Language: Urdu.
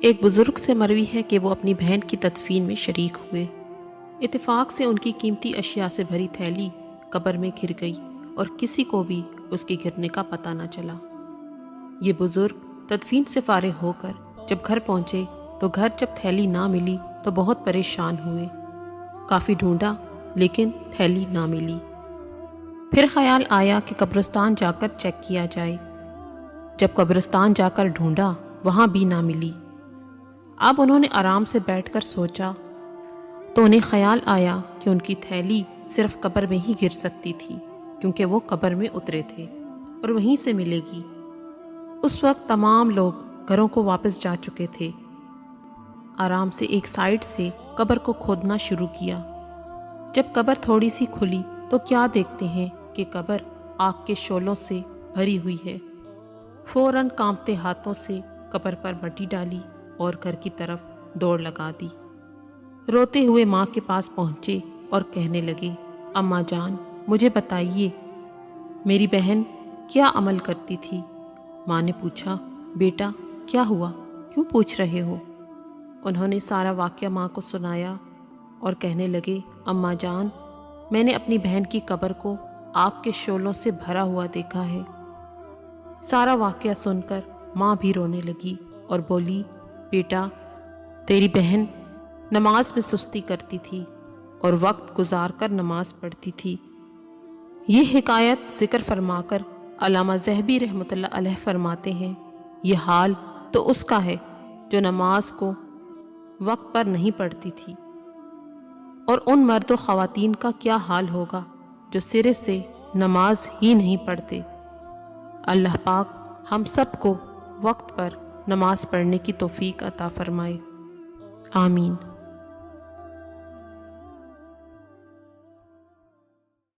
ایک بزرگ سے مروی ہے کہ وہ اپنی بہن کی تدفین میں شریک ہوئے۔ اتفاق سے ان کی قیمتی اشیاء سے بھری تھیلی قبر میں گر گئی اور کسی کو بھی اس کے گرنے کا پتہ نہ چلا۔ یہ بزرگ تدفین سے فارغ ہو کر جب گھر پہنچے تو گھر جب تھیلی نہ ملی تو بہت پریشان ہوئے۔ کافی ڈھونڈا لیکن تھیلی نہ ملی۔ پھر خیال آیا کہ قبرستان جا کر چیک کیا جائے۔ جب قبرستان جا کر ڈھونڈا وہاں بھی نہ ملی۔ اب انہوں نے آرام سے بیٹھ کر سوچا تو انہیں خیال آیا کہ ان کی تھیلی صرف قبر میں ہی گر سکتی تھی، کیونکہ وہ قبر میں اترے تھے اور وہیں سے ملے گی۔ اس وقت تمام لوگ گھروں کو واپس جا چکے تھے۔ آرام سے ایک سائیڈ سے قبر کو کھودنا شروع کیا۔ جب قبر تھوڑی سی کھلی تو کیا دیکھتے ہیں کہ قبر آگ کے شعلوں سے بھری ہوئی ہے۔ فوراً کانپتے ہاتھوں سے قبر پر مٹی ڈالی اور گھر کی طرف دوڑ لگا دی۔ روتے ہوئے ماں کے پاس پہنچے اور کہنے لگے، اماں جان مجھے بتائیے میری بہن کیا عمل کرتی تھی؟ ماں نے پوچھا، بیٹا کیا ہوا، کیوں پوچھ رہے ہو؟ انہوں نے سارا واقعہ ماں کو سنایا اور کہنے لگے، اماں جان میں نے اپنی بہن کی قبر کو آگ کے شعلوں سے بھرا ہوا دیکھا ہے۔ سارا واقعہ سن کر ماں بھی رونے لگی اور بولی، بیٹا تیری بہن نماز میں سستی کرتی تھی اور وقت گزار کر نماز پڑھتی تھی۔ یہ حکایت ذکر فرما کر علامہ ذہبی رحمۃ اللہ علیہ فرماتے ہیں، یہ حال تو اس کا ہے جو نماز کو وقت پر نہیں پڑھتی تھی، اور ان مرد و خواتین کا کیا حال ہوگا جو سرے سے نماز ہی نہیں پڑھتے۔ اللہ پاک ہم سب کو وقت پر نماز پڑھنے کی توفیق عطا فرمائے، آمین۔